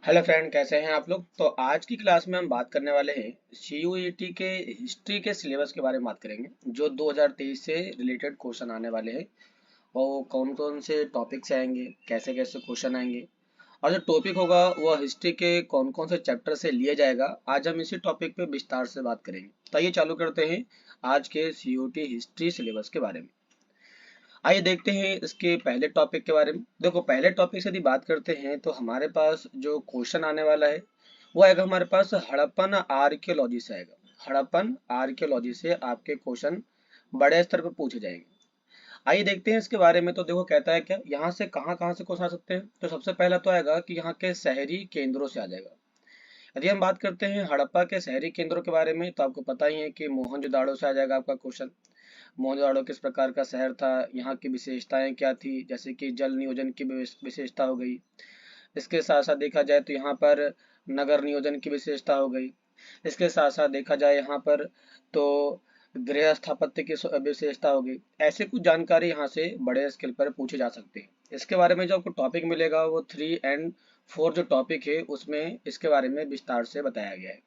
Hello friend, कैसे हैं आप लोग। तो आज की क्लास में हम बात करने वाले हैं सीयूईटी के हिस्ट्री के सिलेबस के बारे में बात करेंगे जो 2023 से रिलेटेड क्वेश्चन आने वाले हैं। और वो कौन कौन से टॉपिक से आएंगे, कैसे कैसे क्वेश्चन आएंगे, और जो टॉपिक होगा वो हिस्ट्री के कौन कौन से चैप्टर से लिए जाएगा। आज हम इसी टॉपिक पे विस्तार से बात करेंगे। तो आइए चालू करते हैं आज के सीयूईटी हिस्ट्री सिलेबस के बारे में। आइए देखते हैं इसके पहले टॉपिक के बारे में। देखो, पहले टॉपिक से यदि बात करते हैं तो हमारे पास जो क्वेश्चन आने वाला है वो आएगा हमारे पास हड़प्पन आर्कियोलॉजी से आएगा। हड़प्पन आर्कियोलॉजी से आपके क्वेश्चन बड़े स्तर पर पूछे जाएंगे। आइए देखते हैं इसके बारे में। तो देखो, कहता है क्या, यहाँ से कहाँ कहाँ से क्वेश्चन आ सकते हैं। तो सबसे पहला तो आएगा कि यहाँ के शहरी केंद्रों से आ जाएगा। यदि हम बात करते हैं हड़प्पा के शहरी केंद्रों के बारे में तो आपको पता ही है कि मोहनजोदाड़ो से आ जाएगा आपका क्वेश्चन। मोहनजोदड़ो किस प्रकार का शहर था, यहाँ की विशेषताएं क्या थी, जैसे कि जल नियोजन की विशेषता हो गई। इसके साथ साथ देखा जाए तो यहाँ पर नगर नियोजन की विशेषता हो गई। इसके साथ साथ देखा जाए यहाँ पर तो गृह स्थापत्य की विशेषता हो गई। ऐसे कुछ जानकारी यहाँ से बड़े स्केल पर पूछे जा सकते हैं। इसके बारे में जो आपको टॉपिक मिलेगा वो 3 और 4 जो टॉपिक है उसमें इसके बारे में विस्तार से बताया गया है।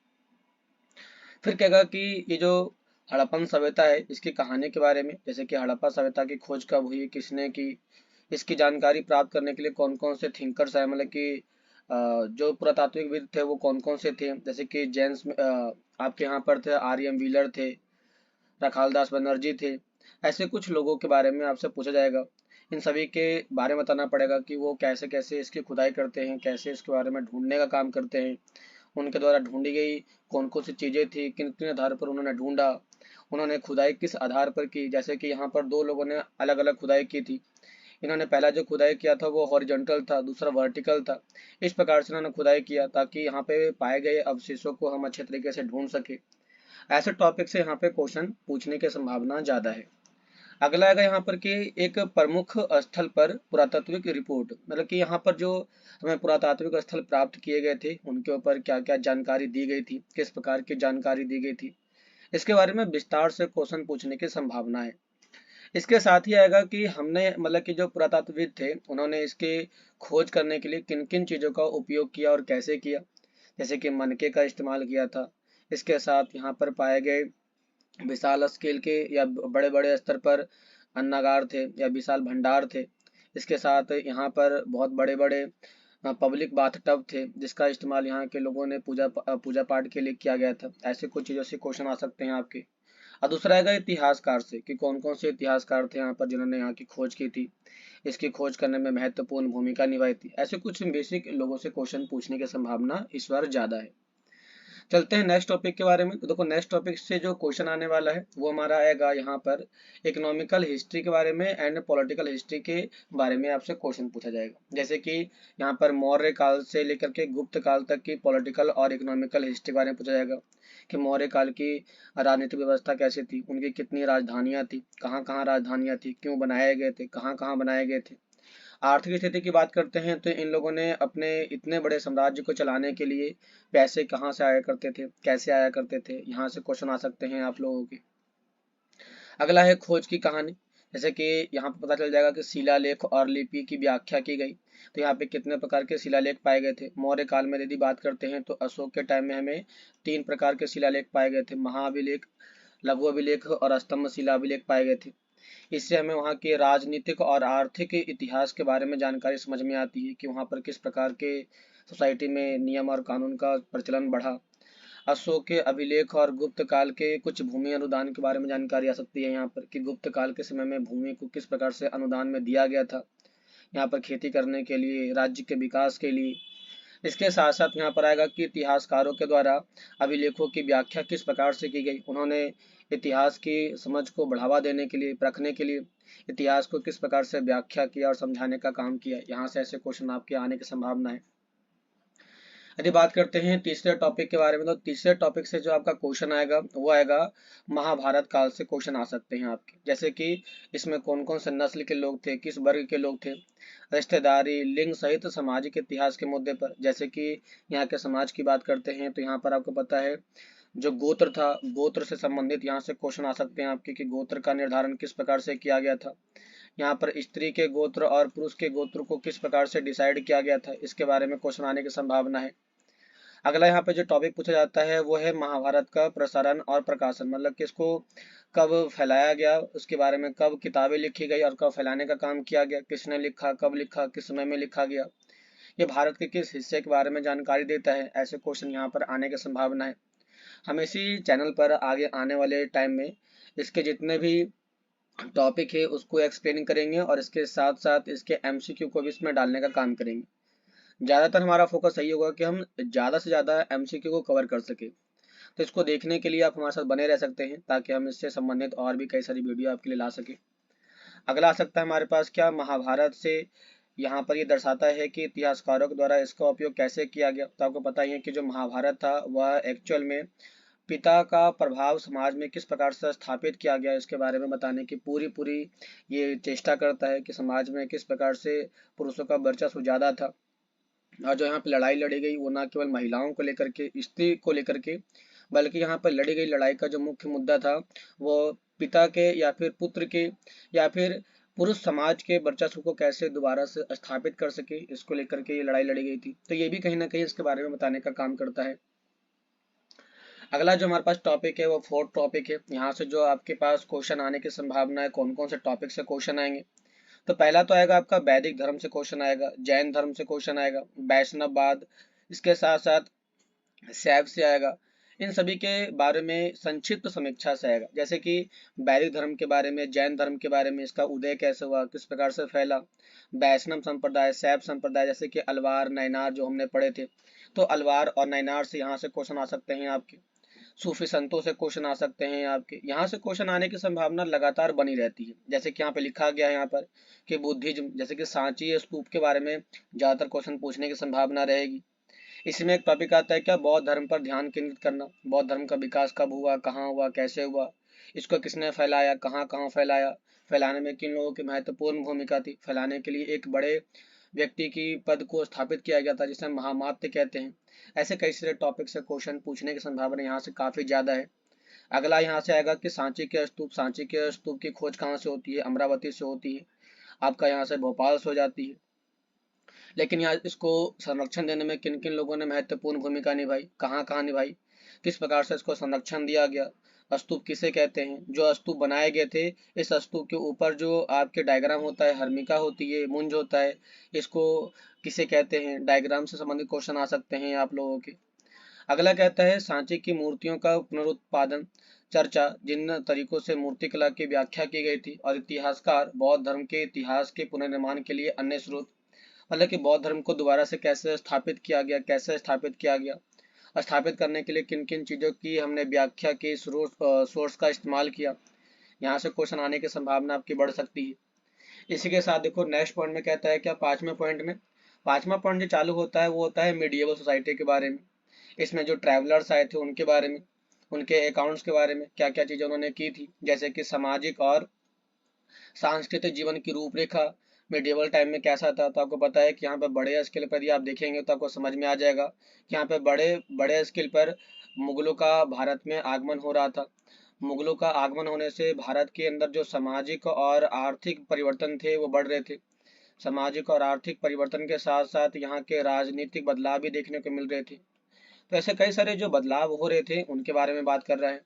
फिर कहेगा कि ये जो हड़प्पन सभ्यता है इसकी कहानी के बारे में, जैसे कि हड़प्पा सभ्यता की खोज कब हुई, किसने की, इसकी जानकारी प्राप्त करने के लिए कौन कौन से थिंकर्स है, मतलब कि जो पुरातात्विकविद थे वो कौन कौन से थे। जैसे कि जेम्स आपके यहाँ पर थे, आर एम व्हीलर थे, रखालदास बनर्जी थे। ऐसे कुछ लोगों के बारे में आपसे पूछा जाएगा। इन सभी के बारे में बताना पड़ेगा कि वो कैसे कैसे इसकी खुदाई करते हैं, कैसे इसके बारे में ढूंढने का काम करते हैं, उनके द्वारा ढूंढी गई कौन कौन सी चीजें थी, किन किन आधार पर उन्होंने ढूंढा, उन्होंने खुदाई किस आधार पर की। जैसे कि यहाँ पर दो लोगों ने अलग अलग खुदाई की थी। इन्होंने पहला जो खुदाई किया था वो हॉरिजॉन्टल था, दूसरा वर्टिकल था। इस प्रकार से इन्होंने खुदाई किया ताकि यहाँ पे पाए गए अवशेषों को हम अच्छे तरीके से ढूंढ सके। ऐसे टॉपिक से यहाँ पे क्वेश्चन पूछने की संभावना ज्यादा है। अगला आएगा यहाँ पर कि एक प्रमुख स्थल पर पुरातात्विक रिपोर्ट, मतलब कि यहाँ पर जो हमें पुरातात्विक स्थल प्राप्त किए गए थे उनके ऊपर क्या क्या जानकारी दी गई थी, किस प्रकार की जानकारी दी गई थी, इसके बारे में विस्तार से क्वेश्चन पूछने की संभावना है। इसके साथ ही आएगा कि हमने, मतलब कि जो पुरातात्विद थे उन्होंने इसके खोज करने के लिए किन किन चीजों का उपयोग किया और कैसे किया। जैसे कि मनके का इस्तेमाल किया था। इसके साथ यहाँ पर पाए गए विशाल स्केल के या बड़े बड़े स्तर पर अन्नागार थे या विशाल भंडार थे। इसके साथ यहाँ पर बहुत बड़े बड़े पब्लिक बाथ टब थे जिसका इस्तेमाल यहाँ के लोगों ने पूजा पाठ के लिए किया गया था। ऐसे कुछ चीज़ों से क्वेश्चन आ सकते हैं आपके। और दूसरा आएगा इतिहासकार से कि कौन कौन से इतिहासकार थे यहाँ पर जिन्होंने यहाँ की खोज की थी, इसकी खोज करने में महत्वपूर्ण भूमिका निभाई थी। ऐसे कुछ बेसिक लोगों से क्वेश्चन पूछने की संभावना इस बार ज्यादा है। चलते हैं नेक्स्ट टॉपिक के बारे में। तो देखो, नेक्स्ट टॉपिक से जो क्वेश्चन आने वाला है वो हमारा आएगा यहाँ पर इकोनॉमिकल हिस्ट्री के बारे में एंड पॉलिटिकल हिस्ट्री के बारे में आपसे क्वेश्चन पूछा जाएगा। जैसे कि यहाँ पर मौर्य काल से लेकर के गुप्त काल तक की पॉलिटिकल और इकोनॉमिकल हिस्ट्री के बारे में पूछा जाएगा कि मौर्य काल की राजनीतिक व्यवस्था कैसी थी, उनकी कितनी राजधानियाँ थी, कहाँ कहाँ राजधानियाँ थी, क्यों बनाए गए थे, कहाँ कहाँ बनाए गए थे। आर्थिक स्थिति की बात करते हैं तो इन लोगों ने अपने इतने बड़े साम्राज्य को चलाने के लिए पैसे कहाँ से आया करते थे, कैसे आया करते थे, यहाँ से क्वेश्चन आ सकते हैं आप लोगों के। अगला है खोज की कहानी। जैसे कि यहाँ पे पता चल जाएगा कि शिलालेख और लिपि की व्याख्या की गई। तो यहाँ पे कितने प्रकार के शिलालेख पाए गए थे। मौर्य काल में यदि बात करते हैं तो अशोक के टाइम में हमें 3 प्रकार के शिलालेख पाए गए थे, महाअभिलेख, लघु अभिलेख और स्तंभ शिला अभिलेख पाए गए थे। इससे हमें वहाँ के राजनीतिक और आर्थिक इतिहास के बारे में जानकारी समझ में आती है कि वहाँ पर किस प्रकार के सोसाइटी में नियम और कानून का प्रचलन बढ़ा। अशोक के अभिलेख और गुप्त काल के कुछ भूमि अनुदान के बारे में जानकारी आ सकती है यहाँ पर कि गुप्त काल के समय में भूमि को किस प्रकार से अनुदान में दिया गया था, यहाँ पर खेती करने के लिए, राज्य के विकास के लिए। इसके साथ साथ यहाँ पर आएगा कि इतिहासकारों के द्वारा अभिलेखों की व्याख्या किस प्रकार से की गई। उन्होंने इतिहास की समझ को बढ़ावा देने के लिए, परखने के लिए इतिहास को किस प्रकार से व्याख्या किया और समझाने का काम किया। यहाँ से ऐसे क्वेश्चन आपके आने की संभावना है। यदि बात करते हैं तीसरे टॉपिक के बारे में तो तीसरे टॉपिक से जो आपका क्वेश्चन आएगा वो आएगा महाभारत काल से क्वेश्चन आ सकते हैं आपके। जैसे कि इसमें कौन कौन से नस्ल के लोग थे, किस वर्ग के लोग थे, रिश्तेदारी, लिंग सहित सामाजिक इतिहास के मुद्दे पर। जैसे कि यहाँ के समाज की बात करते हैं तो यहाँ पर आपको पता है जो गोत्र था, गोत्र से संबंधित यहाँ से क्वेश्चन आ सकते हैं आपके कि गोत्र का निर्धारण किस प्रकार से किया गया था। यहाँ पर स्त्री के गोत्र और पुरुष के गोत्र को किस प्रकार से डिसाइड किया गया था, इसके बारे में क्वेश्चन आने की संभावना है। अगला यहाँ पे जो टॉपिक पूछा जाता है वो है महाभारत का प्रसारण और प्रकाशन, मतलब कि इसको कब फैलाया गया, उसके बारे में कब किताबें लिखी गई और कब फैलाने का काम किया गया, किसने लिखा, कब लिखा, किस समय में लिखा गया, ये भारत के किस हिस्से के बारे में जानकारी देता है। ऐसे क्वेश्चन यहाँ पर आने की संभावना है। हम इसी चैनल पर आगे आने वाले टाइम में इसके जितने भी टॉपिक है उसको एक्सप्लेन करेंगे और इसके साथ साथ इसके एमसीक्यू को भी इसमें डालने का काम करेंगे। ज़्यादातर हमारा फोकस यही होगा कि हम ज़्यादा से ज़्यादा एमसीक्यू को कवर कर सके। तो इसको देखने के लिए आप हमारे साथ बने रह सकते हैं ताकि हम इससे संबंधित और भी कई सारी वीडियो आपके लिए ला सके। अगला आ सकता है हमारे पास क्या, महाभारत से यहाँ पर ये दर्शाता है कि इतिहासकारों के द्वारा इसका उपयोग कैसे किया गया। तो आपको पता ही है कि जो महाभारत था वह एक्चुअल में पिता का प्रभाव समाज में किस प्रकार से स्थापित किया गया, इसके बारे में बताने की पूरी पूरी ये चेष्टा करता है कि समाज में किस प्रकार से पुरुषों का वर्चस्व ज़्यादा था। और जो यहाँ पे लड़ाई लड़ी गई वो ना केवल महिलाओं को लेकर के, स्त्री को लेकर के, बल्कि यहाँ पर लड़ी गई लड़ाई का जो मुख्य मुद्दा था वो पिता के या फिर पुत्र के या फिर पुरुष समाज के वर्चस्व को कैसे दोबारा से स्थापित कर सके, इसको लेकर के ये लड़ाई लड़ी गई थी। तो ये भी कहीं ना कहीं इसके बारे में बताने का काम करता है। अगला जो हमारे पास टॉपिक है वो फोर्थ टॉपिक है। यहाँ से जो आपके पास क्वेश्चन आने की संभावना है, कौन कौन से टॉपिक से क्वेश्चन आएंगे। तो पहला तो आएगा आपका वैदिक धर्म से क्वेश्चन आएगा, जैन धर्म से क्वेश्चन आएगा, वैष्णववाद, इसके साथ साथ शैव से आएगा। इन सभी के बारे में संक्षिप्त समीक्षा से आएगा, जैसे कि वैदिक धर्म के बारे में, जैन धर्म के बारे में, इसका उदय कैसे हुआ, किस प्रकार से फैला, वैष्णव संप्रदाय, शैव संप्रदाय, जैसे कि अलवार नैनार जो हमने पढ़े थे, तो अलवार और नैनार से यहाँ से क्वेश्चन आ सकते हैं आपके। सूफी संतों से क्वेश्चन आ सकते हैं आपके। यहाँ से क्वेश्चन आने की संभावना लगातार बनी रहती है। जैसे कि यहाँ पे लिखा गया है यहाँ पर कि बुद्धिज्म, जैसे कि सांची स्तूप के बारे में ज्यादातर क्वेश्चन पूछने की संभावना रहेगी। इसमें एक टॉपिक आता है क्या, बौद्ध धर्म पर ध्यान केंद्रित करना। बौद्ध धर्म का विकास कब हुआ, कहाँ हुआ, कैसे हुआ, इसको किसने फैलाया, कहाँ कहाँ फैलाया, फैलाने में किन लोगों की महत्वपूर्ण भूमिका थी, फैलाने के लिए एक बड़े व्यक्ति की पद को स्थापित किया गया था जिसे महामात्य कहते हैं। ऐसे कई सारे टॉपिक से क्वेश्चन पूछने की संभावना यहाँ से काफी ज्यादा है। अगला यहाँ से आएगा कि सांची के स्तूप, सांची के स्तूप की खोज कहाँ से होती है, अमरावती से होती है, आपका यहाँ से भोपाल से हो जाती है। लेकिन यहाँ इसको संरक्षण देने में किन किन लोगों ने महत्वपूर्ण भूमिका निभाई, कहाँ कहाँ निभाई, किस प्रकार से इसको संरक्षण दिया गया, स्तूप किसे कहते हैं, जो स्तूप बनाए गए थे इस स्तूप के ऊपर जो आपके डायग्राम होता है, हर्मिका होती है, मुंज होता है, इसको किसे कहते हैं, डायग्राम से संबंधित क्वेश्चन आ सकते हैं आप लोगों के। अगला कहता है सांची की मूर्तियों का पुनरुत्पादन चर्चा, जिन तरीकों से मूर्तिकला की व्याख्या की गई थी और इतिहासकार बौद्ध धर्म के इतिहास के पुनर्निर्माण के लिए अन्य स्रोत, मतलब कि बौद्ध धर्म को दोबारा से कैसे स्थापित किया गया, कैसे स्थापित किया गया, स्थापित करने के लिए किन किन चीज़ों की हमने व्याख्या की, सोर्स का इस्तेमाल किया। यहाँ से क्वेश्चन आने की संभावना आपकी बढ़ सकती है। इसी के साथ देखो नेक्स्ट पॉइंट में कहता है क्या, पांचवें पॉइंट में, पांचवा पॉइंट जो चालू होता है वो होता है मीडिएवल सोसाइटी के बारे में। इसमें जो ट्रैवलर्स आए थे उनके बारे में, उनके अकाउंट्स के बारे में, क्या क्या चीज़ें उन्होंने की थी, जैसे कि सामाजिक और सांस्कृतिक जीवन की रूपरेखा मिडिवल टाइम में कैसा था। तो आपको पता है कि यहाँ पर बड़े स्केल पर यदि आप देखेंगे तो आपको समझ में आ जाएगा कि यहाँ पे बड़े बड़े स्केल पर मुगलों का भारत में आगमन हो रहा था। मुगलों का आगमन होने से भारत के अंदर जो सामाजिक और आर्थिक परिवर्तन थे वो बढ़ रहे थे। सामाजिक और आर्थिक परिवर्तन के साथ साथ यहाँ के राजनीतिक बदलाव भी देखने को मिल रहे थे। तो ऐसे कई सारे जो बदलाव हो रहे थे उनके बारे में बात कर रहे हैं।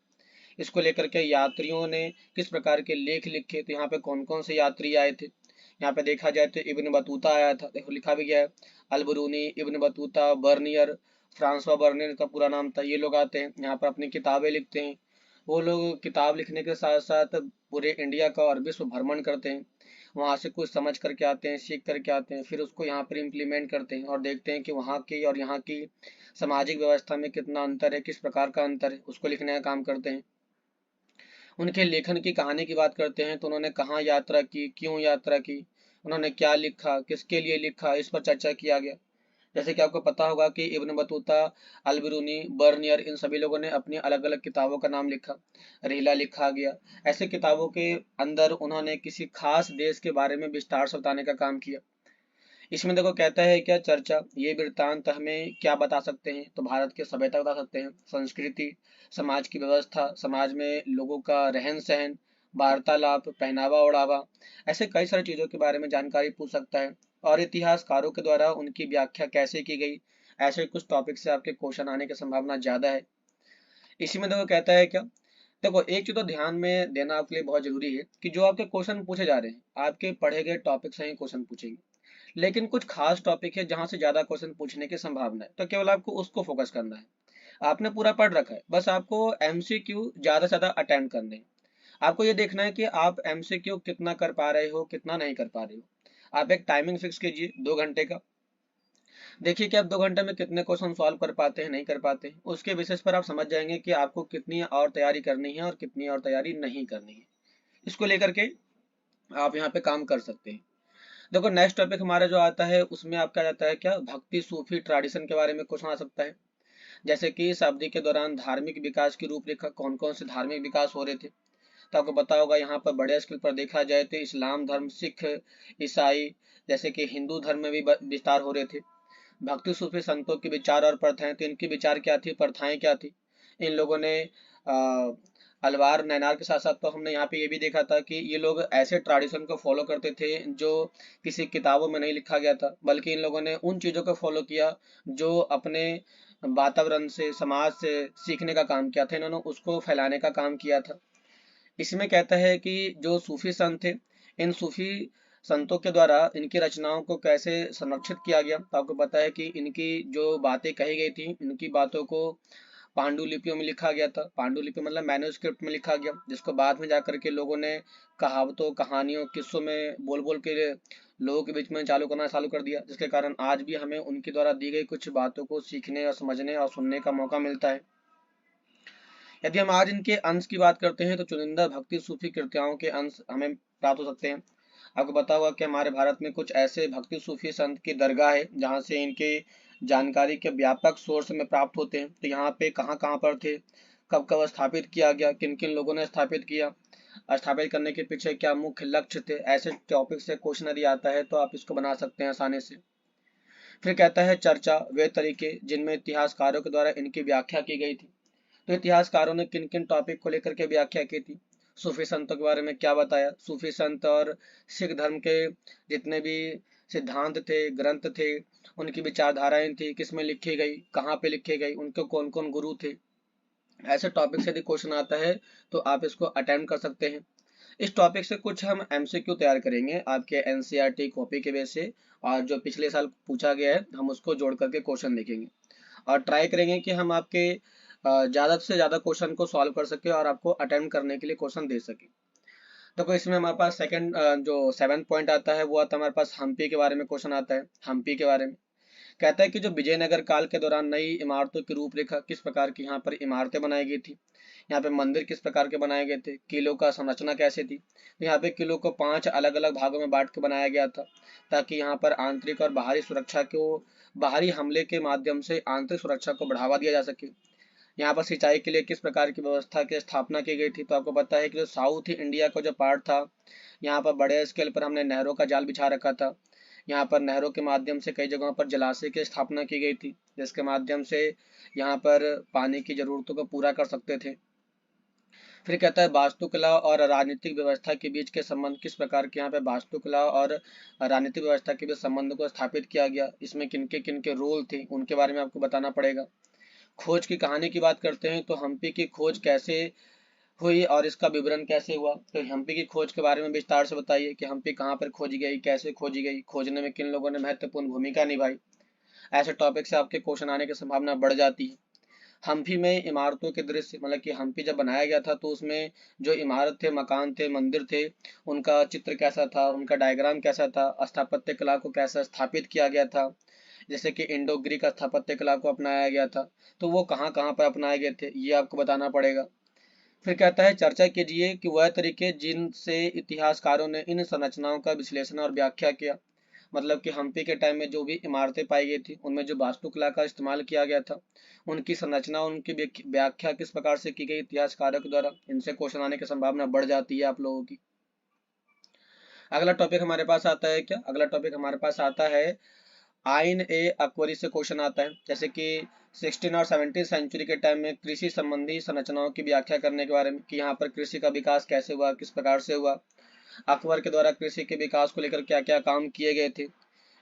इसको लेकर के यात्रियों ने किस प्रकार के लेख लिखे, तो यहाँ पे कौन कौन से यात्री आए थे। यहाँ पे देखा जाए तो इब्न बतूता आया था, देखो लिखा भी गया है, Alberuni, Ibn Battuta, Bernier, Francois Bernier का पूरा नाम था। ये लोग आते हैं यहाँ पर अपनी किताबें लिखते हैं। वो लोग किताब लिखने के साथ साथ पूरे इंडिया का और विश्व भ्रमण करते हैं, वहाँ से कुछ समझ करके आते हैं, सीख करके आते हैं, फिर उसको यहाँ पर इम्प्लीमेंट करते हैं और देखते हैं कि वहाँ की और यहाँ की सामाजिक व्यवस्था में कितना अंतर है, किस प्रकार का अंतर है, उसको लिखने का काम करते हैं। उनके लेखन की कहानी की बात करते हैं तो उन्होंने कहाँ यात्रा की, क्यों यात्रा की, उन्होंने क्या लिखा, किसके लिए लिखा, इस पर चर्चा किया गया। जैसे कि आपको पता होगा कि इब्न बतूता, अलबरूनी, बर्नियर, इन सभी लोगों ने अपनी अलग अलग किताबों का नाम लिखा, रिहला लिखा गया। ऐसे किताबों के अंदर उन्होंने किसी खास देश के बारे में विस्तार से बताने का काम किया। इसमें देखो कहता है क्या, चर्चा, ये वृत्तांत हमें क्या बता सकते हैं, तो भारत की सभ्यता बता सकते हैं, संस्कृति, समाज की व्यवस्था, समाज में लोगों का रहन सहन, वार्तालाप, पहनावा ओढ़ावा, ऐसे कई सारी चीजों के बारे में जानकारी पूछ सकता है। और इतिहासकारों के द्वारा उनकी व्याख्या कैसे की गई, ऐसे कुछ टॉपिक से आपके क्वेश्चन आने की संभावना ज्यादा है। इसी में देखो कहता है क्या, देखो एक चीज तो ध्यान में देना आपके लिए बहुत जरूरी है कि जो आपके क्वेश्चन पूछे जा रहे हैं आपके पढ़े गए टॉपिक से ही क्वेश्चन पूछेंगे, लेकिन कुछ खास टॉपिक है जहां से ज्यादा क्वेश्चन पूछने की संभावना है, तो केवल आपको उसको फोकस करना है। आपने पूरा पढ़ रखा है, बस आपको एमसीक्यू ज्यादा से ज्यादा अटेम्प्ट करने हैं। आपको ये देखना है कि आप एमसीक्यू कितना कर पा रहे हो, कितना नहीं कर पा रहे हो। आप एक टाइमिंग फिक्स कीजिए 2 घंटे का, देखिए कि आप 2 घंटे में कितने क्वेश्चन सॉल्व कर पाते हैं, नहीं कर पाते हैं। उसके बेसिस पर आप समझ जाएंगे कि आपको कितनी और तैयारी करनी है और कितनी और तैयारी नहीं करनी है। इसको लेकर के आप यहाँ पे काम कर सकते हैं। देखो नेक्स्ट टॉपिक हमारा जो आता है उसमें आपका जाता है क्या, भक्ति सूफी ट्रेडिशन के बारे में क्वेश्चन आ सकता है। जैसे कि इस अवधि के दौरान धार्मिक विकास की रूपरेखा, कौन कौन से धार्मिक विकास हो रहे थे। तो आपको पता होगा यहाँ पर बड़े स्केल पर देखा जाए तो इस्लाम धर्म, सिख, ईसाई, जैसे कि हिंदू धर्म में भी विस्तार हो रहे थे। भक्ति सूफी संतों के विचार और प्रथाएं, तो इनके विचार क्या थी, प्रथाएं क्या थी। इन लोगों ने अलवार नैनार के साथ साथ तो हमने यहाँ पे ये भी देखा था कि ये लोग ऐसे ट्रेडिशन को फॉलो करते थे जो किसी किताबों में नहीं लिखा गया था, बल्कि इन लोगों ने उन चीजों को फॉलो किया जो अपने वातावरण से, समाज से सीखने का काम किया था, इन्होंने उसको फैलाने का काम किया था। इसमें कहता है कि जो सूफी संत थे, इन सूफी संतों के द्वारा इनकी रचनाओं को कैसे संरक्षित किया गया। तो आपको पता है कि इनकी जो बातें कही गई थी, इनकी बातों को पांडुलिपियों में लिखा गया था। पांडुलिपि मतलब मैन्युस्क्रिप्ट में लिखा गया, जिसको बाद में जाकर के लोगों ने कहावतों, कहानियों, किस्सों में बोल बोल के लोगों के बीच में चालू कर दिया, जिसके कारण आज भी हमें उनके द्वारा दी गई कुछ बातों को सीखने और समझने और सुनने का मौका मिलता है। यदि हम आज इनके अंश की बात करते हैं तो चुनिंदा भक्ति सूफी कृतियों के अंश हमें प्राप्त हो सकते हैं। आपको पता होगा कि हमारे भारत में कुछ ऐसे भक्ति सूफी संत की दरगाह है जहाँ से इनके जानकारी के व्यापक सोर्स में प्राप्त होते हैं। तो यहाँ पे कहाँ कहाँ पर थे, कब कब स्थापित किया गया, किन किन लोगों ने स्थापित किया, स्थापित करने के पीछे क्या मुख्य लक्ष्य थे, ऐसे टॉपिक से क्वेश्चन यदि आता है तो आप इसको बना सकते हैं आसानी से। फिर कहता है चर्चा, वे तरीके जिनमें इतिहासकारों के द्वारा इनकी व्याख्या की गई थी। तो इतिहासकारों ने किन किन टॉपिक को लेकर के व्याख्या की थी, सूफी संतों के बारे में क्या बताया, सूफी संत और सिख धर्म के जितने भी सिद्धांत थे, ग्रंथ थे, उनकी विचारधाराएं थी, किसमें लिखी गई, कहाँ पे लिखी गई, उनके कौन कौन गुरु थे। ऐसे टॉपिक से यदि क्वेश्चन आता है तो आप इसको अटेम्प्ट कर सकते हैं। इस टॉपिक से कुछ हम एमसीक्यू तैयार करेंगे आपके एनसीईआरटी कॉपी के बेस से, और जो पिछले साल पूछा गया है हम उसको जोड़ करके क्वेश्चन देखेंगे और ट्राई करेंगे कि हम आपके ज़्यादा से ज़्यादा क्वेश्चन को सॉल्व कर सके और आपको अटेम्प्ट करने के लिए क्वेश्चन दे सके। देखो इसमें हमारे पास सेकंड जो 7 पॉइंट आता है वो आता है हमारे पास हम्पी के बारे में क्वेश्चन आता है। हम्पी के बारे में कहता है कि जो विजयनगर काल के दौरान नई इमारतों की रूपरेखा, किस प्रकार की यहाँ पर इमारतें बनाई गई थी, यहाँ पे मंदिर किस प्रकार के बनाए गए थे, किलों का संरचना कैसे थी। तो यहाँ पे किलों को 5 अलग अलग भागों में बांट के बनाया गया था, ताकि यहाँ पर आंतरिक और बाहरी सुरक्षा को, बाहरी हमले के माध्यम से आंतरिक सुरक्षा को बढ़ावा दिया जा सके। यहाँ पर सिंचाई के लिए किस प्रकार की व्यवस्था की स्थापना की गई थी। तो आपको पता है कि जो साउथ इंडिया का जो पार्ट था, यहाँ पर बड़े स्केल पर हमने नहरों का जाल बिछा रखा था। यहाँ पर नहरों के माध्यम से कई जगहों पर जलाशय की स्थापना की गई थी, जिसके माध्यम से यहाँ पर पानी की जरूरतों को पूरा कर सकते थे। फिर कहता है वास्तुकला और राजनीतिक व्यवस्था के बीच के संबंध, किस प्रकार के यहाँ पे वास्तुकला और राजनीतिक व्यवस्था के बीच संबंध को स्थापित किया गया, इसमें किनके रोल थे उनके बारे में आपको बताना पड़ेगा। खोज की कहानी की बात करते हैं तो हम्पी की खोज कैसे हुई और इसका विवरण कैसे हुआ। तो हम्पी की खोज के बारे में विस्तार से बताइए कि हम्पी कहाँ पर खोजी गई, कैसे खोजी गई, खोजने में किन लोगों ने महत्वपूर्ण भूमिका निभाई। ऐसे टॉपिक से आपके क्वेश्चन आने की संभावना बढ़ जाती है। हम्पी में इमारतों के दृश्य, मतलब कि हम्पी जब बनाया गया था तो उसमें जो इमारत थे, मकान थे, मंदिर थे, उनका चित्र कैसा था, उनका डायग्राम कैसा था, स्थापत्य कला को कैसा स्थापित किया गया था, जैसे कि इंडो ग्रीक स्थापत्य कला को अपनाया गया था, तो वो कहाँ कहाँ पर अपनाए गए थे ये आपको बताना पड़ेगा। फिर कहता है चर्चा कीजिए कि वह तरीके जिनसे इतिहासकारों ने इन संरचनाओं का विश्लेषण और व्याख्या किया। मतलब कि हम्पी के टाइम में जो भी इमारतें पाई गई थी उनमें जो वास्तुकला का इस्तेमाल किया गया था, उनकी संरचना, उनकी व्याख्या किस प्रकार से की गई इतिहासकारों के द्वारा, इनसे क्वेश्चन आने की संभावना बढ़ जाती है आप लोगों की। अगला टॉपिक हमारे पास आता है क्या, अगला टॉपिक हमारे पास आता है आइन ए अकबरी से क्वेश्चन आता है। जैसे कि 16 और 17 सेंचुरी के टाइम में कृषि संबंधी संरचनाओं की व्याख्या करने के बारे में कि यहाँ पर कृषि का विकास कैसे हुआ, किस प्रकार से हुआ, अकबर के द्वारा कृषि के विकास को लेकर क्या क्या काम किए गए थे,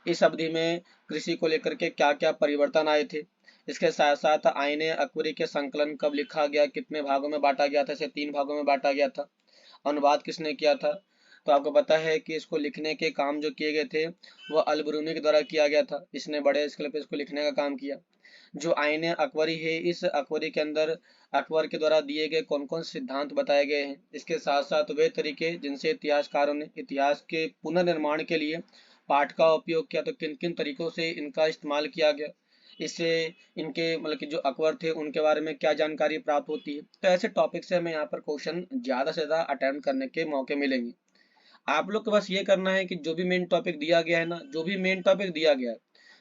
इस अवधि में कृषि को लेकर के क्या क्या परिवर्तन आए थे। इसके साथ साथ आईने अकबरी के संकलन कब लिखा गया, कितने भागों में बांटा गया था, इसे 3 भागों में बांटा गया था, अनुवाद किसने किया था। तो आपको पता है कि इसको लिखने के काम जो किए गए थे वो अल बरूनी के द्वारा किया गया था, इसने बड़े स्केल पे इसको लिखने का काम किया। जो आईने अकबरी है, इस अकबरी के अंदर अकबर के द्वारा दिए गए कौन कौन सिद्धांत बताए गए हैं, इसके साथ साथ वे तरीके जिनसे इतिहासकारों ने इतिहास के पुनर्निर्माण के लिए पाठ का उपयोग किया, तो किन किन तरीकों से इनका इस्तेमाल किया गया, इससे इनके मतलब कि जो अकबर थे उनके बारे में क्या जानकारी प्राप्त होती है। तो ऐसे टॉपिक से हमें यहाँ पर क्वेश्चन ज़्यादा से ज़्यादा अटेम्प्ट करने के मौके मिलेंगे। आप लोग को बस ये करना है कि जो भी मेन टॉपिक दिया गया है ना, जो भी मेन टॉपिक दिया गया है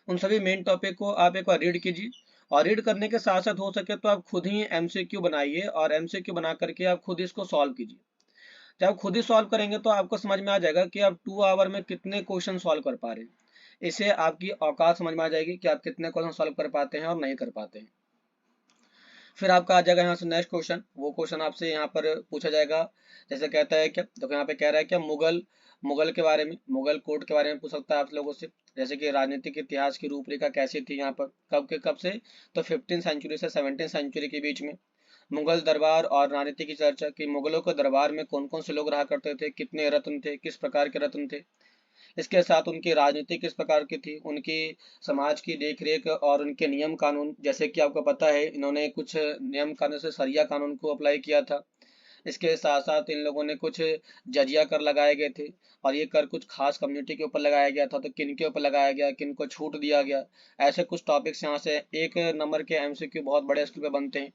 उन सभी मेन टॉपिक को आप एक बार रीड कीजिए, और रीड करने के साथ साथ हो सके तो आप खुद ही एमसीक्यू बनाइए और एमसीक्यू बना करके आप खुद इसको सॉल्व कीजिए। जब आप खुद ही सॉल्व करेंगे तो आपको समझ में आ जाएगा कि आप 2 आवर में कितने क्वेश्चन सॉल्व कर पा रहे हैं। इससे आपकी औकात समझ में आ जाएगी कि आप कितने क्वेश्चन सॉल्व कर पाते हैं और नहीं कर पाते हैं। फिर आपका आ जाएगा यहाँ से नेक्स्ट क्वेश्चन, वो क्वेश्चन आपसे यहाँ पर पूछा जाएगा। जैसे कहता है क्या, देखो यहाँ पे कह रहा है क्या, मुगल मुगल के बारे में, मुगल कोर्ट के बारे में पूछ सकता है आप लोगों से। जैसे कि राजनीतिक इतिहास की रूपरेखा कैसी थी यहाँ पर, कब के कब से, तो 15 सेंचुरी से 17 सेंचुरी के बीच में। मुगल दरबार और राजनीति की चर्चा की, मुगलों के दरबार में कौन कौन से लोग रहा करते थे, कितने रत्न थे, किस प्रकार के रत्न थे, इसके साथ उनकी राजनीति किस प्रकार की थी, उनकी समाज की देखरेख और उनके नियम कानून। जैसे कि आपको पता है इन्होंने कुछ नियम कानून से सरिया कानून को अप्लाई किया था। इसके साथ साथ इन लोगों ने कुछ जजिया कर लगाए गए थे, और ये कर कुछ खास कम्युनिटी के ऊपर लगाया गया था, तो किन के ऊपर लगाया गया, किन को छूट दिया गया। ऐसे कुछ टॉपिक्स यहाँ से 1 नंबर के एमसीक्यू बहुत बड़े स्केल पे बनते हैं।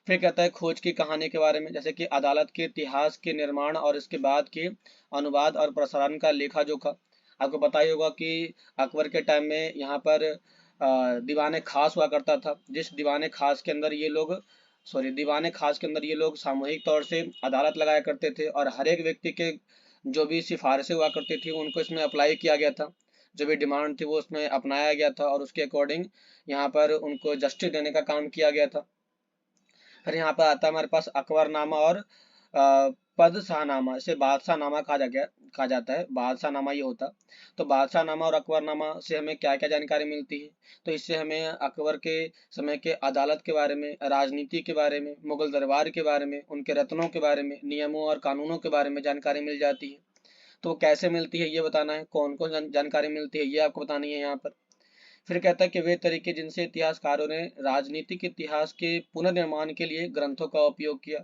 फिर कहता है खोज की कहानी के बारे में, जैसे कि अदालत के इतिहास के निर्माण और इसके बाद के अनुवाद और प्रसारण का लेखा जोखा। आपको पता ही होगा कि अकबर के टाइम में यहाँ पर दीवाने खास हुआ करता था, जिस दीवाने खास के अंदर ये लोग, सॉरी, दीवाने खास के अंदर ये लोग सामूहिक तौर से अदालत लगाया करते थे, और हर एक व्यक्ति के जो भी सिफारिशें हुआ करती थी उनको इसमें अप्लाई किया गया था, जो भी डिमांड थी वो उसमें अपनाया गया था, और उसके अकॉर्डिंग यहाँ पर उनको जस्टिस देने का काम किया गया था। फिर यहाँ पर आता है हमारे पास अकबरनामा और पदशाहनामा, इसे बादशाहनामा कहा जाता है, बादशाहनामा ये होता। तो बादशाहनामा और अकबरनामा से हमें क्या क्या जानकारी मिलती है, तो इससे हमें अकबर के समय के अदालत के बारे में, राजनीति के बारे में, मुगल दरबार के बारे में, उनके रत्नों के बारे में, नियमों और कानूनों के बारे में जानकारी मिल जाती है। तो कैसे मिलती है ये बताना है, कौन कौन जानकारी मिलती है ये आपको बतानी है यहाँ पर। फिर कहता है कि वे तरीके जिनसे इतिहासकारों ने राजनीतिक इतिहास के पुनर्निर्माण के लिए ग्रंथों का उपयोग किया।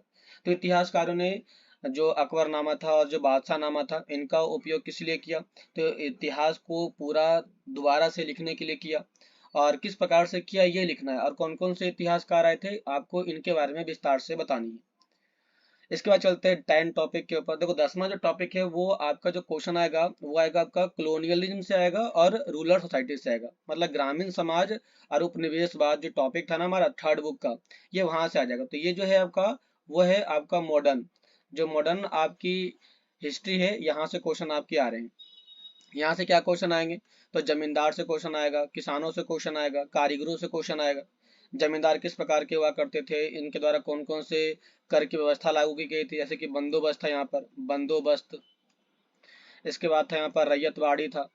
तो इतिहासकारों ने जो अकबरनामा था और जो बादशाहनामा था इनका उपयोग किस लिए किया, तो इतिहास को पूरा दोबारा से लिखने के लिए किया, और किस प्रकार से किया ये लिखना है, और कौन कौन से इतिहासकार आए थे आपको इनके बारे में विस्तार से बतानी है। इसके बाद चलते हैं 10 टॉपिक के ऊपर। देखो 10वां जो टॉपिक है वो आपका जो क्वेश्चन आएगा वो आएगा आपका कॉलोनियलिज्म से आएगा और रूरल सोसाइटी से आएगा, मतलब ग्रामीण समाज और उपनिवेशवाद जो टॉपिक था ना हमारा थर्ड बुक का, ये वहां से आ जाएगा। तो ये जो है आपका, वो है आपका मॉडर्न, जो मॉडर्न आपकी हिस्ट्री है, यहाँ से क्वेश्चन आपके आ रहे हैं। यहाँ से क्या क्वेश्चन आएंगे, तो जमींदार से क्वेश्चन आएगा, किसानों से क्वेश्चन आएगा, कारीगरों से क्वेश्चन आएगा। जमींदार किस प्रकार के हुआ करते थे, इनके द्वारा कौन कौन से कर की व्यवस्था लागू की गई थी, जैसे कि बंदोबस्त था यहाँ पर, बंदोबस्त। इसके बाद था यहाँ पर रैयतवाड़ी था।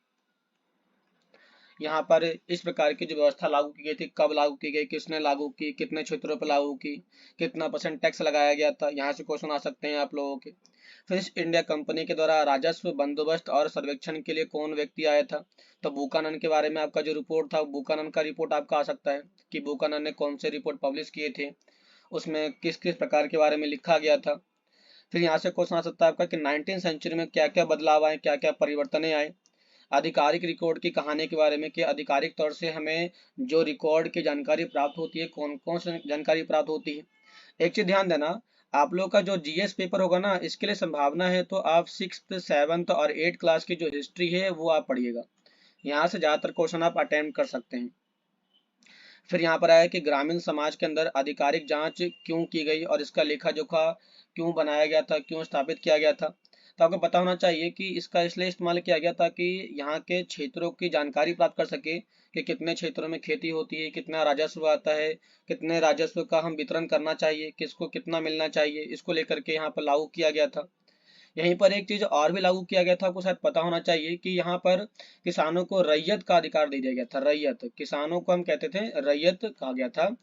यहाँ पर इस प्रकार की जो व्यवस्था लागू की गई थी, कब लागू की गई, किसने लागू की, कितने क्षेत्रों पर लागू की, कितना % टैक्स लगाया गया था, यहाँ से क्वेश्चन आ सकते हैं आप लोगों के। फिर ईस्ट इंडिया कंपनी के द्वारा राजस्व, बंदोबस्त और सर्वेक्षण के लिए कौन व्यक्ति आया था, तो बुकानन के बारे में आपका जो रिपोर्ट था, बुकानन का रिपोर्ट आपका आ सकता है कि बुकानन ने कौन से रिपोर्ट पब्लिश किए थे, उसमें किस किस प्रकार के बारे में लिखा गया था। फिर यहाँ से क्वेश्चन आ सकता है आपका कि 19वीं सेंचुरी में क्या क्या बदलाव आए, क्या क्या परिवर्तन आए। आधिकारिक रिकॉर्ड की कहानी के बारे में कि आधिकारिक तौर से हमें जो रिकॉर्ड की जानकारी प्राप्त होती है, कौन कौन सी जानकारी प्राप्त होती है। एक चीज ध्यान देना, आप लोग का जो जीएस पेपर होगा ना, इसके लिए संभावना है तो आप 6th 7th और 8th क्लास की जो हिस्ट्री है वो आप पढ़िएगा, यहाँ से ज्यादातर क्वेश्चन आप अटेम्प्ट कर सकते हैं। फिर यहाँ पर आया कि ग्रामीण समाज के अंदर आधिकारिक जांच क्यों की गई और इसका लेखा जोखा क्यों बनाया गया था, क्यों स्थापित किया गया था। तो आपको पता होना चाहिए कि इसका इसलिए इस्तेमाल किया गया ताकि यहाँ के क्षेत्रों की जानकारी प्राप्त कर सके कि कितने क्षेत्रों में खेती होती है, कितना राजस्व आता है, कितने राजस्व का हम वितरण करना चाहिए, किसको कितना मिलना चाहिए, इसको लेकर के यहाँ पर लागू किया गया था। यहीं पर एक चीज और भी लागू किया गया था, आपको शायद पता होना चाहिए कि यहाँ पर किसानों को रैयत का अधिकार दे दिया गया था। रैयत, किसानों को हम कहते थे रैयत कहा गया था।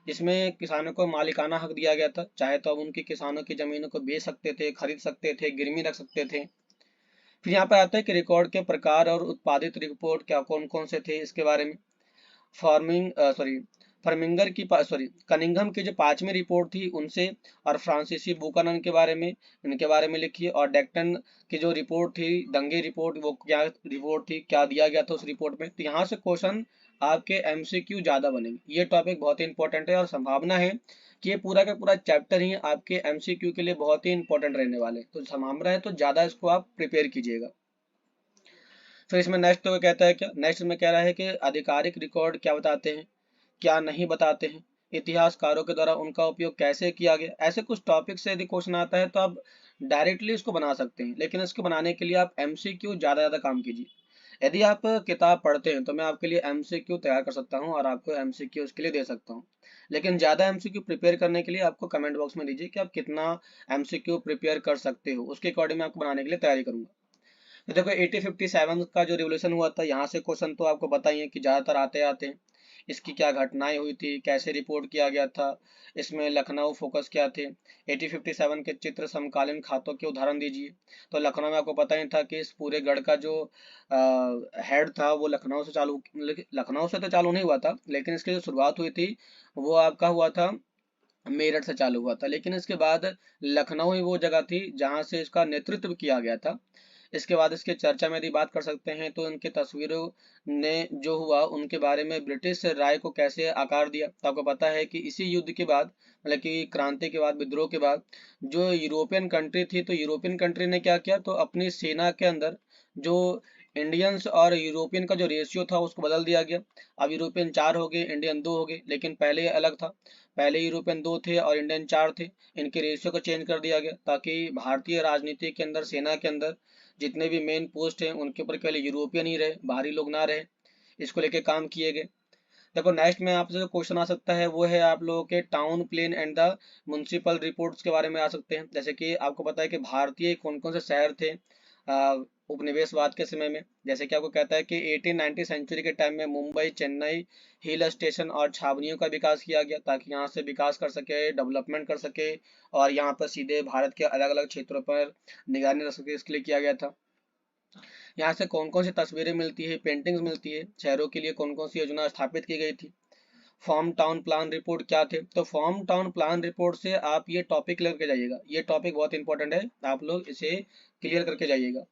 इसमें किसानों को मालिकाना हक दिया गया था, चाहे तो अब उनकी किसानों की जमीनों को बेच सकते थे, खरीद सकते थे, गिरवी रख सकते थे। फिर यहाँ पर आता है कि रिकॉर्ड के प्रकार और उत्पादित रिपोर्ट क्या कौन कौन से थे इसके बारे में। फार्मिंग सॉरी फर्मिंगर की सॉरी कनिंघम की जो 5वीं रिपोर्ट थी उनसे, और फ्रांसीसी बुकानन के बारे में, इनके बारे में लिखिए। और डेक्टन की जो रिपोर्ट थी, दंगे रिपोर्ट, वो क्या रिपोर्ट थी, क्या दिया गया था उस रिपोर्ट में। तो यहाँ से क्वेश्चन आपके एमसीक्यू ज्यादा बनेंगे। ये टॉपिक बहुत ही इंपॉर्टेंट है और संभावना है कि ये पूरा का पूरा चैप्टर ही आपके एमसीक्यू के लिए बहुत ही इंपॉर्टेंट रहने वाले। तो संभावना है तो ज्यादा इसको आप प्रिपेयर कीजिएगा। फिर इसमें नेक्स्ट तो कहता है क्या, नेक्स्ट में कह रहा है कि आधिकारिक रिकॉर्ड क्या बताते हैं, क्या नहीं बताते हैं, इतिहासकारों के द्वारा उनका उपयोग कैसे किया गया। ऐसे कुछ टॉपिक से यदि क्वेश्चन आता है तो आप डायरेक्टली इसको बना सकते हैं, लेकिन इसको बनाने के लिए आप एमसीक्यू ज्यादा काम कीजिए। यदि आप किताब पढ़ते हैं तो मैं आपके लिए एमसीक्यू तैयार कर सकता हूं और आपको एमसीक्यू उसके लिए दे सकता हूं, लेकिन ज्यादा एमसीक्यू प्रिपेयर करने के लिए आपको कमेंट बॉक्स में दीजिए कि आप कितना एमसीक्यू प्रिपेयर कर सकते हो, उसके अकॉर्डिंग मैं आपको बनाने के लिए तैयारी करूंगा। तो देखो 1857 का जो रिवोल्यूशन हुआ था, यहाँ से क्वेश्चन तो आपको बताइए कि ज्यादातर आते आते हैं। इसकी क्या घटनाएं हुई थी, कैसे रिपोर्ट किया गया था, इसमें लखनऊ फोकस क्या थे, 1857 के चित्र समकालीन खातों के उदाहरण दीजिए। तो लखनऊ में आपको पता ही था कि इस पूरे गढ़ का जो हेड था वो लखनऊ से चालू, लखनऊ से तो चालू नहीं हुआ था, लेकिन इसकी जो शुरुआत हुई थी वो आपका हुआ था मेरठ से चालू हुआ था। लेकिन इसके बाद लखनऊ ही वो जगह थी जहां से इसका नेतृत्व किया गया था। इसके बाद इसके चर्चा में यदि बात कर सकते हैं तो इनके तस्वीरों ने जो हुआ उनके बारे में ब्रिटिश राय को कैसे आकार दिया। तो आपको पता है कि इसी युद्ध के बाद, मतलब कि क्रांति के बाद, विद्रोह के बाद, जो यूरोपियन कंट्री थी, तो यूरोपियन कंट्री ने क्या किया, तो अपनी सेना के अंदर जो इंडियंस और यूरोपियन का जो रेशियो था उसको बदल दिया गया। अब यूरोपियन 4 हो गए, इंडियन 2 हो गए, लेकिन पहले ये अलग था। पहले यूरोपियन 2 थे और इंडियन 4 थे। इनके रेशियो को चेंज कर दिया गया ताकि भारतीय राजनीति के अंदर, सेना के अंदर जितने भी मेन पोस्ट हैं उनके ऊपर केवल यूरोपियन ही रहे, बाहरी लोग ना रहे। इसको लेके काम किए गए। देखो नेक्स्ट में आपसे जो क्वेश्चन आ सकता है वो है आप लोगों के town plan and the municipal reports के बारे में आ सकते हैं। जैसे कि आपको पता है कि भारतीय कौन कौन से शहर थे उपनिवेशवाद के समय में। जैसे कि आपको कहता है कि 1890 सेंचुरी के टाइम में मुंबई, चेन्नई, हिल स्टेशन और छावनियों का विकास किया गया ताकि यहाँ से विकास कर सके, डेवलपमेंट कर सके और यहाँ पर सीधे भारत के अलग अलग क्षेत्रों पर निगरानी रख सके, इसके लिए किया गया था। यहाँ से कौन कौन सी तस्वीरें मिलती है, पेंटिंग्स मिलती है, शहरों के लिए कौन कौन सी योजना स्थापित की गई थी। फॉर्म टाउन प्लान रिपोर्ट क्या थे, तो फॉर्म टाउन प्लान रिपोर्ट से आप ये टॉपिक क्लियर करके जाइएगा। ये टॉपिक बहुत इंपॉर्टेंट है, आप लोग इसे क्लियर करके जाइएगा।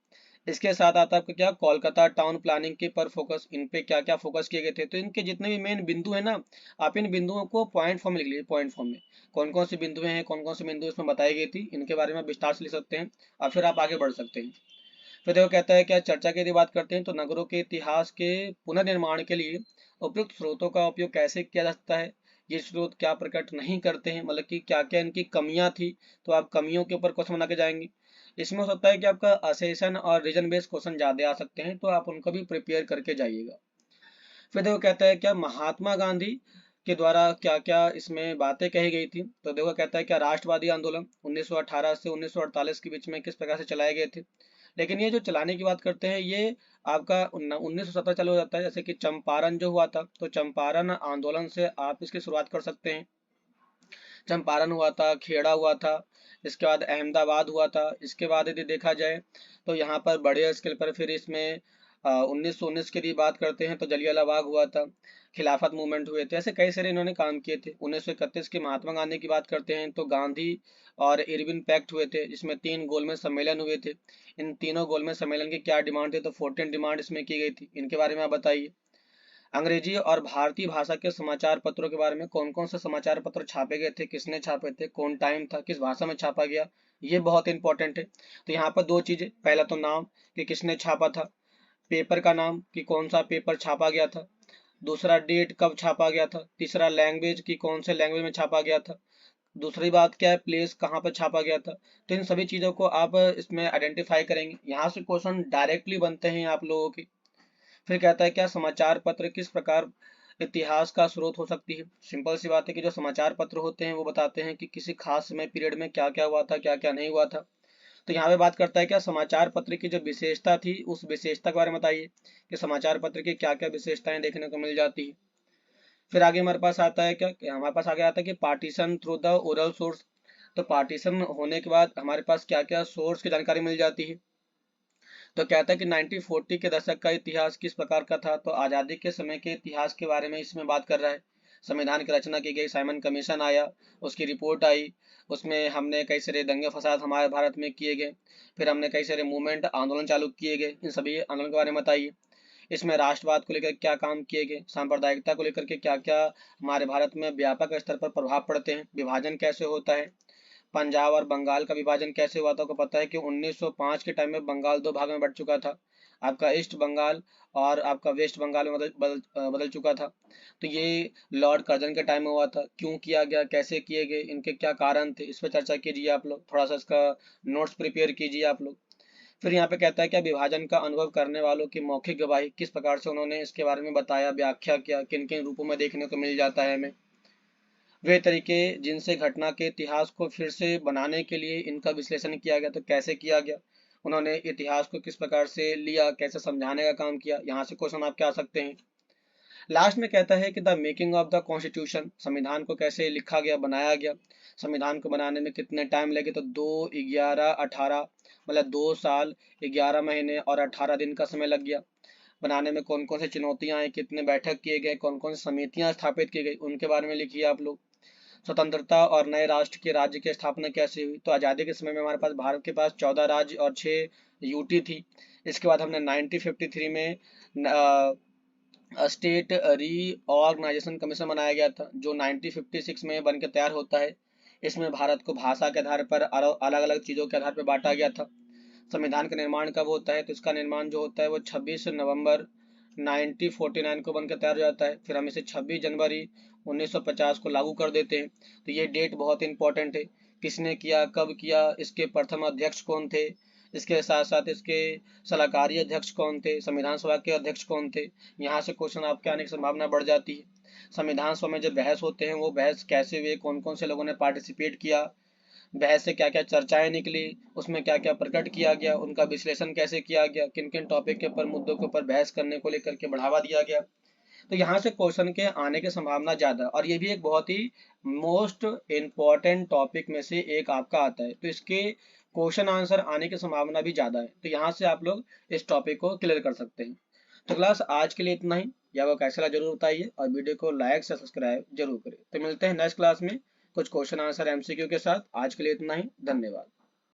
इसके साथ आता है आपका क्या, कोलकाता टाउन प्लानिंग के पर फोकस, इन पे क्या क्या फोकस किए गए थे। तो इनके जितने भी मेन बिंदु है ना, आप इन बिंदुओं को पॉइंट फॉर्म में लिख लीजिए। पॉइंट फॉर्म में कौन कौन सी बिंदु हैं, कौन कौन से बिंदु इसमें बताई गई थी, इनके बारे में विस्तार से लिख सकते हैं और फिर आप आगे बढ़ सकते हैं। फिर देखो कहता है क्या, चर्चा की यदि बात करते हैं तो नगरों के इतिहास के पुनर्निर्माण के लिए उपयुक्त स्रोतों का उपयोग कैसे किया जा सकता है। ये स्रोत क्या प्रकट नहीं करते हैं, मतलब कि क्या क्या इनकी कमियां थी, तो आप कमियों के ऊपर क्वेश्चन बना के जाएंगे। इसमें हो सकता है कि आपका असेशन और रीजन बेस्ड क्वेश्चन ज्यादा आ सकते हैं, तो आप उनको भी प्रिपेयर करके जाइएगा। फिर देखो कहता है क्या, महात्मा गांधी के द्वारा क्या क्या इसमें बातें कही गई थी। तो देखो कहता है क्या, राष्ट्रवादी आंदोलन 1918 से 1948 के बीच में किस प्रकार से चलाए गए थे। लेकिन ये जो चलाने की बात करते हैं ये आपका 1917 चालू हो जाता है। जैसे कि चंपारण जो हुआ था, तो चंपारण आंदोलन से आप इसकी शुरुआत कर सकते हैं। चंपारण हुआ था, खेड़ा हुआ था, इसके बाद अहमदाबाद हुआ था। इसके बाद यदि देखा जाए तो यहाँ पर बड़े स्केल पर फिर इसमें 1919 की यदि बात करते हैं तो जलियांवाला बाग हुआ था, खिलाफत मूवमेंट हुए थे। ऐसे कई सारे इन्होंने काम किए थे। 1931 के महात्मा गांधी की बात करते हैं तो गांधी और इरविन पैक्ट हुए थे, जिसमें 3 गोलमेज सम्मेलन हुए थे। इन तीनों गोलमेज सम्मेलन की क्या डिमांड थी, तो 14 डिमांड इसमें की गई थी। इनके बारे में आप बताइए। अंग्रेजी और भारतीय भाषा के समाचार पत्रों के बारे में, कौन कौन से समाचार पत्र छापे गए थे, किसने छापे थे, कौन टाइम था, किस भाषा में छापा गया, ये बहुत इंपॉर्टेंट है। तो यहाँ पर दो चीजें, पहला तो नाम कि किसने छापा था, पेपर का नाम कि कौन सा पेपर छापा गया था, दूसरा डेट कब छापा गया था, तीसरा लैंग्वेज कि कौन से लैंग्वेज में छापा गया था, दूसरी बात क्या है, प्लेस कहाँ पर छापा गया था। तो इन सभी चीजों को आप इसमें आइडेंटिफाई करेंगे। यहाँ से क्वेश्चन डायरेक्टली बनते हैं आप लोगों के। फिर कहता है क्या समाचार पत्र किस प्रकार इतिहास का स्रोत हो सकती है। सिंपल सी बात है कि जो समाचार पत्र होते हैं वो बताते हैं कि किसी खास समय पीरियड में क्या क्या हुआ था, क्या क्या नहीं हुआ था। तो यहाँ पे बात करता है क्या समाचार पत्र की जो विशेषता थी उस विशेषता के बारे में बताइए कि समाचार पत्र की क्या क्या विशेषताएं देखने को मिल जाती है। फिर आगे हमारे पास आता है क्या, हमारे पास आगे आता है कि partition through the oral source. तो पार्टीशन होने के बाद हमारे पास क्या क्या सोर्स की जानकारी मिल जाती है। तो कहता है कि 1940 के दशक का इतिहास किस प्रकार का था। तो आज़ादी के समय के इतिहास के बारे में इसमें बात कर रहा है। संविधान की रचना की गई, साइमन कमीशन आया, उसकी रिपोर्ट आई, उसमें हमने कई सारे दंगे फसाद हमारे भारत में किए गए। फिर हमने कई सारे मूवमेंट आंदोलन चालू किए गए, इन सभी आंदोलन के बारे में बताइए। इसमें राष्ट्रवाद को लेकर क्या काम किए गए, सांप्रदायिकता को लेकर के क्या क्या हमारे भारत में व्यापक स्तर पर प्रभाव पड़ते हैं, विभाजन कैसे होता है, पंजाब और बंगाल का विभाजन कैसे हुआ था। आपको पता है कि 1905 के टाइम में बंगाल दो भाग में बट चुका था, आपका ईस्ट बंगाल और आपका वेस्ट बंगाल में बदल चुका था। तो ये लॉर्ड कर्जन के टाइम में हुआ था। क्यों किया गया, कैसे किए गए, इनके क्या कारण थे, इस पर चर्चा कीजिए आप लोग, थोड़ा सा इसका नोट्स प्रिपेयर कीजिए आप लोग। फिर यहाँ पे कहता है क्या विभाजन का अनुभव करने वालों की मौखिक गवाही किस प्रकार से उन्होंने इसके बारे में बताया, व्याख्या किया, किन किन रूपों में देखने को मिल जाता है हमें। वे तरीके जिनसे घटना के इतिहास को फिर से बनाने के लिए इनका विश्लेषण किया गया, तो कैसे किया गया, उन्होंने इतिहास को किस प्रकार से लिया, कैसे समझाने का काम किया। यहाँ से क्वेश्चन आप क्या आ सकते हैं। लास्ट में कहता है कि the making of the constitution, संविधान को कैसे लिखा गया, बनाया गया। संविधान को बनाने में कितने टाइम लगे, तो 2, 11, 18, मतलब 2 साल, 11 महीने और 18 दिन का समय लग गया। बनाने में कौन कौन सी चुनौतियां आई, कितने बैठक किए गए, कौन कौन सी समितियां स्थापित की गई, उनके बारे में लिखिए आप लोग। स्वतंत्रता और नए राष्ट्र के राज्य की स्थापना कैसे हुई। तो आज़ादी के समय में हमारे पास भारत के पास 14 राज्य और 6 यूटी थी। इसके बाद हमने 1953 में स्टेट रीऑर्गेनाइजेशन कमीशन बनाया गया था, जो 1956 में बनकर तैयार होता है। इसमें भारत को भाषा के आधार पर अलग अलग चीज़ों के आधार पर बांटा गया था। संविधान का निर्माण कब होता है, तो इसका निर्माण जो होता है वो 26 नवंबर 1949 को बनकर तैयार हो जाता है। फिर हम इसे 26 जनवरी 1950 को लागू कर देते हैं। तो ये डेट बहुत इंपॉर्टेंट है, किसने किया, कब किया, इसके प्रथम अध्यक्ष कौन थे, इसके साथ साथ इसके सलाहकारी अध्यक्ष कौन थे, संविधान सभा के अध्यक्ष कौन थे। यहाँ से क्वेश्चन आपके आने की संभावना बढ़ जाती है। संविधान सभा में जब बहस होते हैं वो बहस कैसे हुए, कौन कौन से लोगों ने पार्टिसिपेट किया, बहस से क्या क्या चर्चाएं निकली, उसमें क्या क्या प्रकट किया गया, उनका विश्लेषण कैसे किया गया, किन किन टॉपिक के ऊपर, मुद्दों के ऊपर बहस करने को लेकर के बढ़ावा दिया गया। तो यहाँ से क्वेश्चन के आने की संभावना ज्यादा, और ये भी एक बहुत ही मोस्ट इम्पॉर्टेंट टॉपिक में से एक आपका आता है। तो इसके क्वेश्चन आंसर आने की संभावना भी ज्यादा है। तो यहाँ से आप लोग इस टॉपिक को क्लियर कर सकते हैं। तो क्लास आज के लिए इतना ही। या वो कैसा लगा जरूर बताइए, और वीडियो को लाइक से सब्सक्राइब जरूर करें। तो मिलते हैं नेक्स्ट क्लास में कुछ क्वेश्चन आंसर एमसीक्यू के साथ। आज के लिए इतना ही, धन्यवाद।